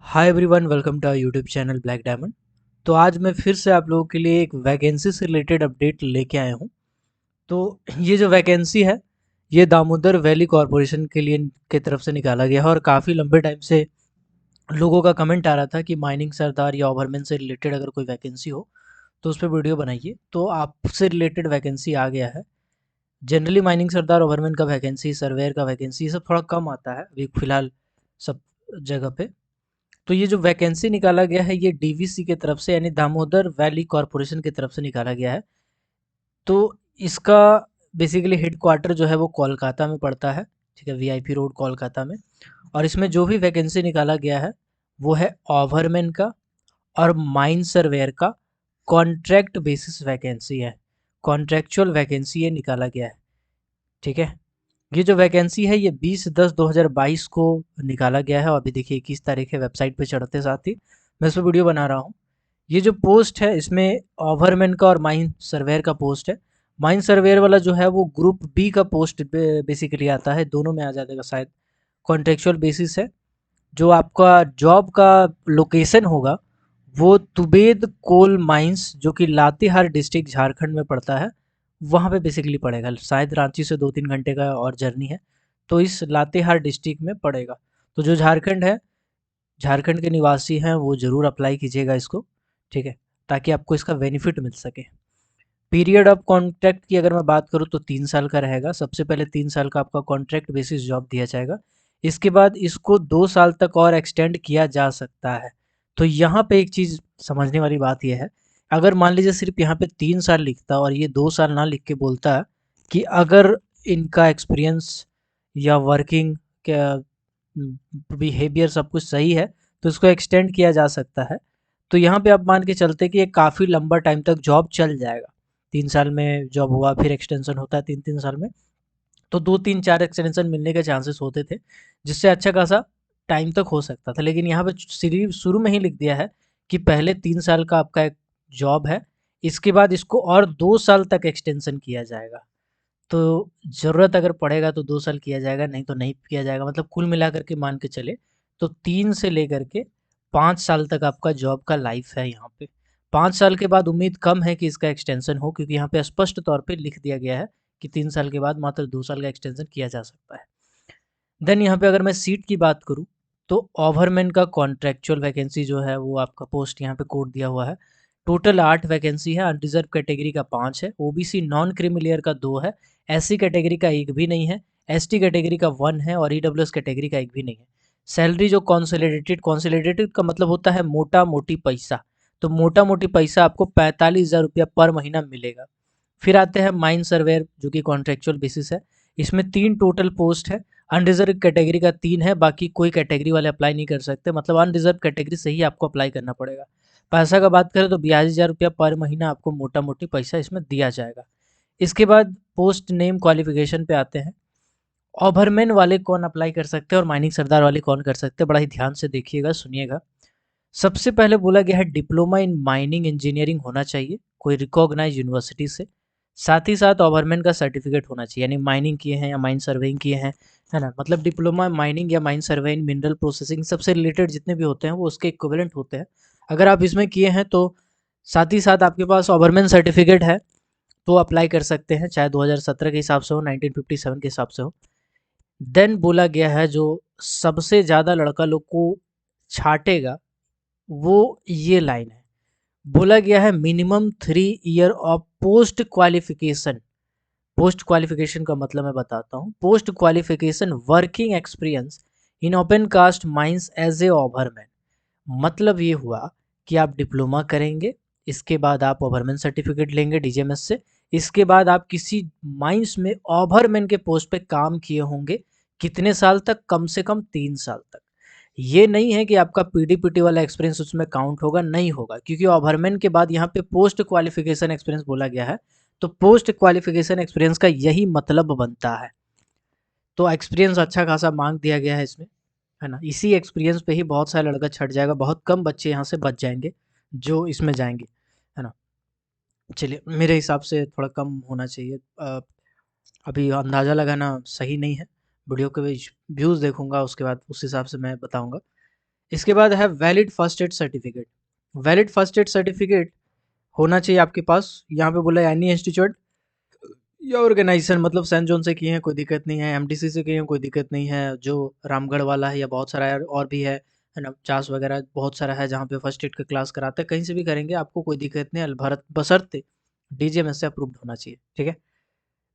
Hi everyone, welcome to YouTube channel black diamond. तो आज मैं फिर से आप लोगों के लिए एक वैकेंसी से रिलेटेड अपडेट लेके आया हूँ। तो ये जो वैकेंसी है, ये दामोदर वैली कॉरपोरेशन के लिए की तरफ से निकाला गया है और काफ़ी लंबे टाइम से लोगों का कमेंट आ रहा था कि माइनिंग सरदार या ओवरमैन से रिलेटेड अगर कोई वैकेंसी हो तो उस पर वीडियो बनाइए। तो आपसे रिलेटेड वैकेंसी आ गया है। जनरली माइनिंग सरदार, ओवरमैन का वैकेंसी, सर्वेयर का वैकेंसी, ये सब थोड़ा कम आता है अभी फिलहाल सब जगह पे। तो ये जो वैकेंसी निकाला गया है, ये डीवीसी की तरफ से यानी दामोदर वैली कॉरपोरेशन की तरफ से निकाला गया है। तो इसका बेसिकली हेडक्वार्टर जो है वो कोलकाता में पड़ता है। ठीक है, वीआईपी रोड कोलकाता में। और इसमें जो भी वैकेंसी निकाला गया है वो है ओवरमैन का और माइन सर्वेयर का कॉन्ट्रैक्ट बेसिस वैकेंसी है। कॉन्ट्रैक्चुअल वैकेंसी ये निकाला गया है। ठीक है, ये जो वैकेंसी है ये 20/10/2022 को निकाला गया है और अभी देखिए 21 तारीख है। वेबसाइट पे चढ़ते साथ ही मैं इस पर वीडियो बना रहा हूँ। ये जो पोस्ट है इसमें ओवरमैन का और माइन सर्वेयर का पोस्ट है। माइन सर्वेयर वाला जो है वो ग्रुप बी का पोस्ट बेसिकली आता है, दोनों में आ जाएगा शायद। कॉन्ट्रेक्चुअल बेसिस है। जो आपका जॉब का लोकेशन होगा वो तुबेद कोल माइंस, जो कि लातेहार डिस्ट्रिक्ट झारखंड में पड़ता है, वहाँ पे बेसिकली पड़ेगा। शायद रांची से 2-3 घंटे का और जर्नी है, तो इस लातेहार डिस्ट्रिक्ट में पड़ेगा। तो जो झारखंड है, झारखंड के निवासी हैं वो ज़रूर अप्लाई कीजिएगा इसको। ठीक है, ताकि आपको इसका बेनिफिट मिल सके। पीरियड ऑफ कॉन्ट्रैक्ट की अगर मैं बात करूँ तो 3 साल का रहेगा। सबसे पहले 3 साल का आपका कॉन्ट्रैक्ट बेसिस जॉब दिया जाएगा। इसके बाद इसको 2 साल तक और एक्सटेंड किया जा सकता है। तो यहाँ पे एक चीज़ समझने वाली बात यह है, अगर मान लीजिए सिर्फ यहाँ पे 3 साल लिखता और ये 2 साल ना लिख के बोलता कि अगर इनका एक्सपीरियंस या वर्किंग क्या बिहेवियर सब कुछ सही है तो इसको एक्सटेंड किया जा सकता है। तो यहाँ पे आप मान के चलते कि ये काफ़ी लंबा टाइम तक जॉब चल जाएगा। 3 साल में जॉब हुआ, फिर एक्सटेंशन होता है 3-3 साल में, तो 2-3-4 एक्सटेंशन मिलने के चांसेस होते थे, जिससे अच्छा खासा टाइम तक हो सकता था। लेकिन यहाँ पे शुरू में ही लिख दिया है कि पहले 3 साल का आपका एक जॉब है, इसके बाद इसको और 2 साल तक एक्सटेंशन किया जाएगा। तो ज़रूरत अगर पड़ेगा तो 2 साल किया जाएगा, नहीं तो नहीं किया जाएगा। मतलब कुल मिलाकर के मान के चले तो 3 से लेकर के 5 साल तक आपका जॉब का लाइफ है यहाँ पे। 5 साल के बाद उम्मीद कम है कि इसका एक्सटेंशन हो, क्योंकि यहाँ पे स्पष्ट तौर पे लिख दिया गया है कि 3 साल के बाद मात्र 2 साल का एक्सटेंशन किया जा सकता है। देन यहाँ पे अगर मैं सीट की बात करूँ तो ओवरमैन का कॉन्ट्रैक्चुअल वैकेंसी जो है वो आपका पोस्ट यहाँ पे कोड दिया हुआ है। टोटल 8 वैकेंसी है। अनरिजर्व कैटेगरी का 5 है, ओबीसी नॉन क्रीमिलियर का 2 है, एससी कैटेगरी का 1 भी नहीं है, एसटी कैटेगरी का 1 है और ईडब्ल्यूएस कैटेगरी का 1 भी नहीं है। सैलरी जो कॉन्सोलिडेटेड का मतलब होता है मोटा मोटी पैसा, तो मोटा मोटी पैसा आपको 45,000 रुपया पर महीना मिलेगा। फिर आते हैं माइन सर्वेयर, जो कि कॉन्ट्रेक्चुअल बेसिस है। इसमें 3 टोटल पोस्ट है। अनरिजर्व कैटेगरी का 3 है, बाकी कोई कैटेगरी वाले अप्लाई नहीं कर सकते, मतलब अनरिजर्व कैटेगरी से ही आपको अप्लाई करना पड़ेगा। पैसा का बात करें तो 42,000 रुपया पर महीना आपको मोटा मोटी पैसा इसमें दिया जाएगा। इसके बाद पोस्ट नेम क्वालिफिकेशन पे आते हैं। ओवरमैन वाले कौन अप्लाई कर सकते हैं और माइनिंग सरदार वाले कौन कर सकते हैं, बड़ा ही ध्यान से देखिएगा, सुनिएगा। सबसे पहले बोला गया है डिप्लोमा इन माइनिंग इंजीनियरिंग होना चाहिए कोई रिकॉग्नाइज यूनिवर्सिटी से। साथ ही साथ ओवरमैन का सर्टिफिकेट होना चाहिए, यानी माइनिंग किए हैं या माइन सर्वेइंग किए हैं, है ना। मतलब डिप्लोमा माइनिंग या माइन सर्वेइंग, मिनरल प्रोसेसिंग, सबसे रिलेटेड जितने भी होते हैं वो उसके इक्विवेलेंट होते हैं। अगर आप इसमें किए हैं तो साथ ही साथ आपके पास ओवरमैन सर्टिफिकेट है तो अप्लाई कर सकते हैं, चाहे 2017 के हिसाब से हो, 1957 के हिसाब से हो। देन बोला गया है जो सबसे ज़्यादा लड़का लोग को छाटेगा वो ये लाइन है। बोला गया है minimum 3 year of post qualification. Post qualification का मतलब मैं बताता हूँ। Post qualification working experience in open cast mines as a overman. मतलब ये हुआ कि आप डिप्लोमा करेंगे, इसके बाद आप ओवरमैन सर्टिफिकेट लेंगे डीजीएमएस से, इसके बाद आप किसी माइंस में ओवरमैन के पोस्ट पे काम किए होंगे। कितने साल तक? कम से कम 3 साल तक। ये नहीं है कि आपका पीडीपीटी वाला एक्सपीरियंस उसमें काउंट होगा, नहीं होगा, क्योंकि ओवरमैन के बाद यहाँ पे पोस्ट क्वालिफिकेशन एक्सपीरियंस बोला गया है। तो पोस्ट क्वालिफिकेशन एक्सपीरियंस का यही मतलब बनता है। तो एक्सपीरियंस अच्छा खासा मांग दिया गया है इसमें, है ना। इसी एक्सपीरियंस पे ही बहुत सारा लड़का छट जाएगा, बहुत कम बच्चे यहाँ से बच जाएंगे जो इसमें जाएंगे, है ना। चलिए, मेरे हिसाब से थोड़ा कम होना चाहिए। अभी अंदाज़ा लगाना सही नहीं है। वीडियो के व्यूज़ देखूंगा, उसके बाद उस हिसाब से मैं बताऊंगा। इसके बाद है valid first aid certificate. Valid first aid certificate होना चाहिए आपके पास। यहाँ पे बोला एनी इंस्टीट्यूट या ऑर्गेनाइजेशन, मतलब सेंट जॉन से किए हैं कोई दिक्कत नहीं है, एमटीसी से किए हैं कोई दिक्कत नहीं है, जो रामगढ़ वाला है या बहुत सारा और भी है ना, चास वगैरह बहुत सारा है जहाँ पे फर्स्ट एड का क्लास कराते हैं, कहीं से भी करेंगे आपको कोई दिक्कत नहीं है, भारत बशर्ते डीजीएमएस से अप्रूव्ड होना चाहिए, ठीक है।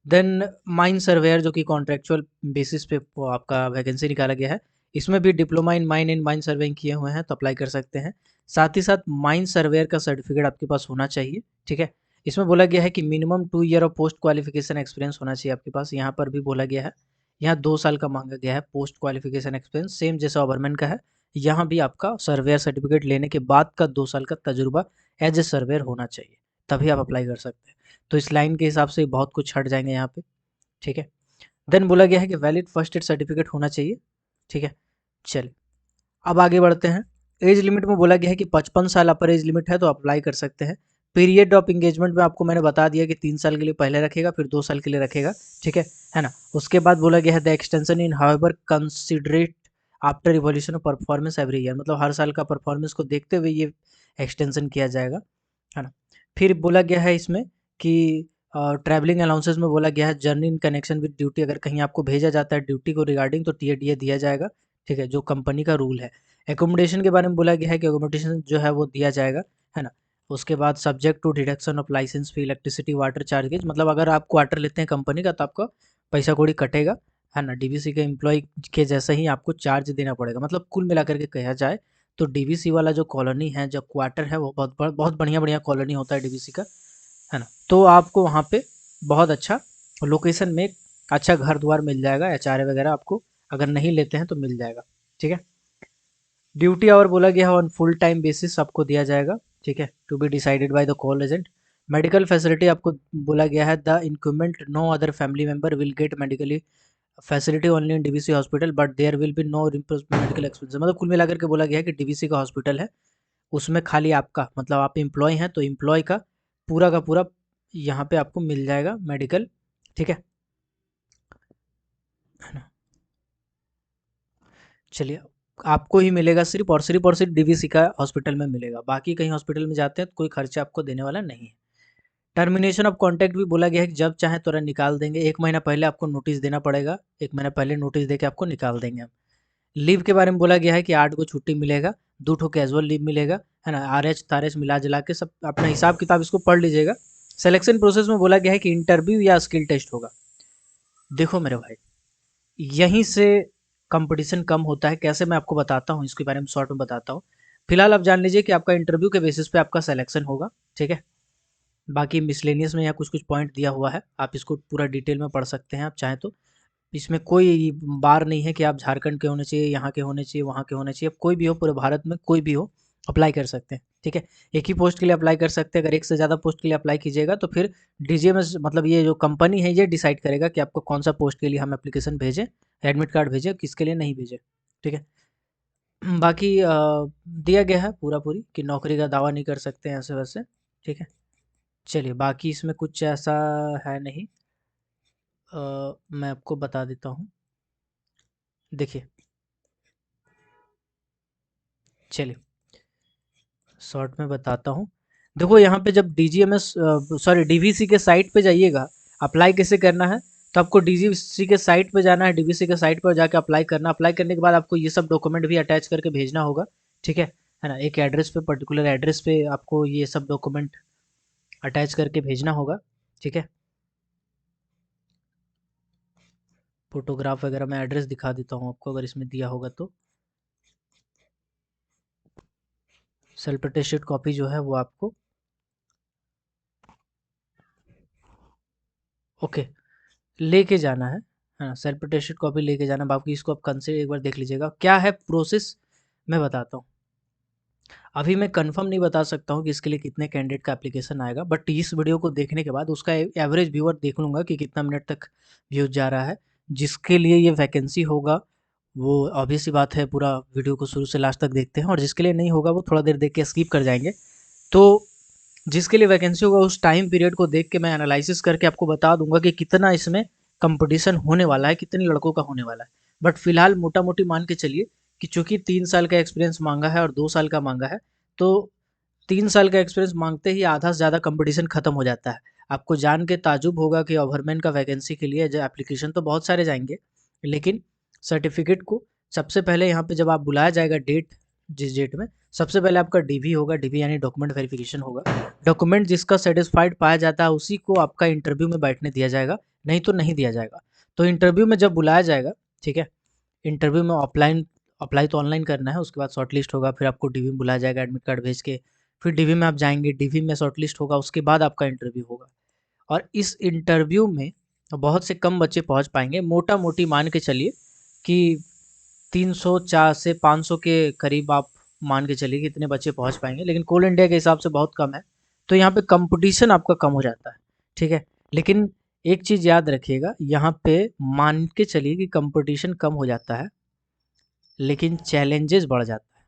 देन माइन सर्वेयर, जो कि कॉन्ट्रेक्चुअल बेसिस पे वो आपका वैकेंसी निकाला गया है, इसमें भी diploma in mine and mine surveying किए हुए हैं तो अप्लाई कर सकते हैं। साथ ही साथ माइन सर्वेयर का सर्टिफिकेट आपके पास होना चाहिए, ठीक है। इसमें बोला गया है कि minimum 2 year of post qualification experience होना चाहिए आपके पास। यहाँ पर भी बोला गया है, यहाँ 2 साल का मांगा गया है पोस्ट क्वालिफिकेशन एक्सपीरियंस, सेम जैसा ओवरमैन का है। यहाँ भी आपका सर्वेयर सर्टिफिकेट लेने के बाद का 2 साल का तजुर्बा एज ए सर्वेयर होना चाहिए, तभी आप अप्लाई कर सकते हैं। तो इस लाइन के हिसाब से बहुत कुछ हट जाएंगे यहाँ पे, ठीक है। देन बोला गया है कि वैलिड फर्स्ट एड सर्टिफिकेट होना चाहिए, ठीक है। चलिए अब आगे बढ़ते हैं। एज लिमिट में बोला गया है कि 55 साल अपर एज लिमिट है तो अप्लाई कर सकते हैं। पीरियड ऑफ एंगेजमेंट में आपको मैंने बता दिया कि 3 साल के लिए पहले रखेगा, फिर 2 साल के लिए रखेगा, ठीक है ना। उसके बाद बोला गया है the extension in however considerate after evolution of performance every year, मतलब हर साल का परफॉर्मेंस को देखते हुए ये एक्सटेंशन किया जाएगा, है ना। फिर बोला गया है इसमें कि ट्रैवलिंग अलाउंसेस में बोला गया है journey in connection with duty, अगर कहीं आपको भेजा जाता है ड्यूटी को रिगार्डिंग तो टीएडीए दिया जाएगा, ठीक है, जो कंपनी का रूल है। एकोमोडेशन के बारे में बोला गया है कि एकोमोडेशन जो है वो दिया जाएगा, है ना। उसके बाद subject to deduction of licence fee, electricity water charges, मतलब अगर आप क्वार्टर लेते हैं कंपनी का तो आपका पैसा कौड़ी कटेगा, है ना। डीवीसी के एम्प्लॉय के जैसे ही आपको चार्ज देना पड़ेगा, मतलब कुल मिलाकर के कहा जाए तो डीवीसी वाला जो कॉलोनी है, जो क्वार्टर है, वो बहुत बढ़िया बढ़िया कॉलोनी होता है डीवीसी का, है ना। तो आपको वहाँ पे बहुत अच्छा लोकेशन में एक अच्छा घर द्वार मिल जाएगा, एचआरए वगैरह आपको अगर नहीं लेते हैं तो मिल जाएगा, ठीक है। ड्यूटी आवर बोला गया है ऑन फुल टाइम बेसिस आपको दिया जाएगा, ठीक है, to be decided by the call agent. Medical facility आपको बोला गया है the incumbent no other family member will get medically facility only in DVC hospital but there will be no medical expenses, मतलब कुल मिलाकर के बोला गया है कि डीवीसी का हॉस्पिटल है, उसमें खाली आपका मतलब आप एम्प्लॉय हैं तो एम्प्लॉय का पूरा यहाँ पे आपको मिल जाएगा मेडिकल, ठीक है ना। चलिए आपको ही मिलेगा सिर्फ और सिर्फ डीवीसी का हॉस्पिटल में मिलेगा, बाकी कहीं हॉस्पिटल में जाते हैं तो कोई खर्चा आपको देने वाला नहीं है। टर्मिनेशन ऑफ कॉन्टैक्ट भी बोला गया है कि जब चाहे तुरंत निकाल देंगे, 1 महीना पहले आपको नोटिस देना पड़ेगा, 1 महीना पहले नोटिस दे के आपको निकाल देंगे हम। लीव के बारे में बोला गया है कि 8 को छुट्टी मिलेगा, 2 कैजुअल लीव मिलेगा, है ना। आरएच तारएच मिला जुला के सब अपना हिसाब किताब इसको पढ़ लीजिएगा। सिलेक्शन प्रोसेस में बोला गया है कि इंटरव्यू या स्किल टेस्ट होगा। देखो मेरे भाई, यहीं से कंपटीशन कम होता है, कैसे मैं आपको बताता हूँ, इसके बारे में शॉर्ट में बताता हूँ। फिलहाल आप जान लीजिए कि आपका इंटरव्यू के बेसिस पे आपका सिलेक्शन होगा, ठीक है। बाकी मिसलेनियस में यहाँ कुछ कुछ पॉइंट दिया हुआ है, आप इसको पूरा डिटेल में पढ़ सकते हैं आप चाहें तो। इसमें कोई बार नहीं है कि आप झारखंड के होने चाहिए, यहाँ के होने चाहिए, वहाँ के होने चाहिए, कोई भी हो, पूरे भारत में कोई भी हो अप्लाई कर सकते हैं, ठीक है। एक ही पोस्ट के लिए अप्लाई कर सकते हैं, अगर एक से ज़्यादा पोस्ट के लिए अप्लाई कीजिएगा तो फिर डीजीएमएस मतलब ये जो कंपनी है ये डिसाइड करेगा कि आपको कौन सा पोस्ट के लिए हम एप्लीकेशन भेजें, एडमिट कार्ड भेजें, किसके लिए नहीं भेजें, ठीक है। बाकी दिया गया है पूरा पूरी कि नौकरी का दावा नहीं कर सकते हैं ऐसे वैसे, ठीक है। चलिए बाकी इसमें कुछ ऐसा है नहीं, मैं आपको बता देता हूँ, देखिए। चलिए शॉर्ट में बताता हूँ। देखो यहाँ पे जब डीजीएमएस सॉरी डीवीसी के साइट पे जाइएगा, अप्लाई कैसे करना है, तो आपको डीवीसी के साइट पे जाना है, डीवीसी के साइट पर जाके अप्लाई करना, अप्लाई करने के बाद आपको ये सब डॉक्यूमेंट भी अटैच करके भेजना होगा, ठीक है ना। एक एड्रेस पे, पर्टिकुलर एड्रेस पे आपको ये सब डॉक्यूमेंट अटैच करके भेजना होगा, ठीक है। फोटोग्राफ वगैरह मैं एड्रेस दिखा देता हूँ आपको अगर इसमें दिया होगा तो। सेल्फ अटेस्टेड कॉपी जो है वो आपको ओके लेके जाना है ना, सेल्फ अटेस्टेड कॉपी लेके जाना। बाकी इसको आप कन से एक बार देख लीजिएगा क्या है प्रोसेस, मैं बताता हूँ। अभी मैं कंफर्म नहीं बता सकता हूँ कि इसके लिए कितने कैंडिडेट का एप्लीकेशन आएगा, बट इस वीडियो को देखने के बाद उसका एवरेज व्यूअर देख लूँगा कि कितना मिनट तक व्यूज जा रहा है। जिसके लिए ये वैकेंसी होगा वो ऑब्वियस सी बात है पूरा वीडियो को शुरू से लास्ट तक देखते हैं, और जिसके लिए नहीं होगा वो थोड़ा देर देख के स्किप कर जाएंगे। तो जिसके लिए वैकेंसी होगा उस टाइम पीरियड को देख के मैं एनालिसिस करके आपको बता दूंगा कि कितना इसमें कंपटीशन होने वाला है, कितने लड़कों का होने वाला है। बट फिलहाल मोटा मोटी मान के चलिए कि चूँकि 3 साल का एक्सपीरियंस माँगा है और 2 साल का माँगा है, तो 3 साल का एक्सपीरियंस माँगते ही आधा से ज़्यादा कॉम्पिटिशन खत्म हो जाता है। आपको जान के ताज्जुब होगा कि ओवरमैन का वैकेंसी के लिए जो एप्लीकेशन तो बहुत सारे जाएँगे, लेकिन सर्टिफ़िकेट को सबसे पहले यहाँ पे जब आप बुलाया जाएगा जिस डेट में, सबसे पहले आपका डीवी होगा, डीवी यानी डॉक्यूमेंट वेरिफिकेशन होगा। डॉक्यूमेंट जिसका सैटिस्फाइड पाया जाता है उसी को आपका इंटरव्यू में बैठने दिया जाएगा, नहीं तो नहीं दिया जाएगा। तो इंटरव्यू में जब बुलाया जाएगा, ठीक है? इंटरव्यू में ऑफलाइन अप्लाई तो ऑनलाइन करना है, उसके बाद शॉर्टलिस्ट होगा, फिर आपको डीवी में बुलाया जाएगा एडमिट कार्ड भेज के, फिर डीवी में आप जाएँगे, डीवी में शॉर्टलिस्ट होगा, उसके बाद आपका इंटरव्यू होगा। और इस इंटरव्यू में बहुत से कम बच्चे पहुँच पाएँगे, मोटा-मोटी मान के चलिए कि 300 4 से 500 के करीब आप मान के चलिए कि इतने बच्चे पहुँच पाएँगे, लेकिन कोल इंडिया के हिसाब से बहुत कम है, तो यहाँ पे कॉम्पिटिशन आपका कम हो जाता है, ठीक है? लेकिन एक चीज़ याद रखिएगा, यहाँ पे मान के चलिए कि कॉम्पिटिशन कम हो जाता है, लेकिन चैलेंजेस बढ़ जाता है।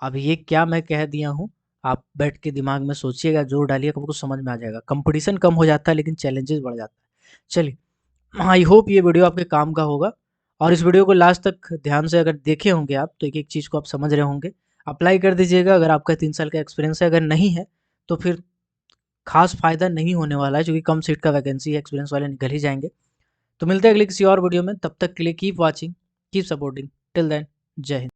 अब ये क्या मैं कह दिया हूँ, आप बैठ के दिमाग में सोचिएगा, जोर डालिएगा, आपको समझ में आ जाएगा। कॉम्पिटिशन कम हो जाता है, लेकिन चैलेंजेस बढ़ जाता है। चलिए, आई होप ये वीडियो आपके काम का होगा और इस वीडियो को लास्ट तक ध्यान से अगर देखे होंगे आप, तो एक-एक चीज़ को आप समझ रहे होंगे। अप्लाई कर दीजिएगा अगर आपका 3 साल का एक्सपीरियंस है, अगर नहीं है, तो फिर खास फ़ायदा नहीं होने वाला है, क्योंकि कम सीट का वैकेंसी है, एक्सपीरियंस वाले निकल ही जाएँगे। तो मिलते हैं अगले किसी और वीडियो में, तब तक के लिए keep watching, keep supporting, till then जय हिंद।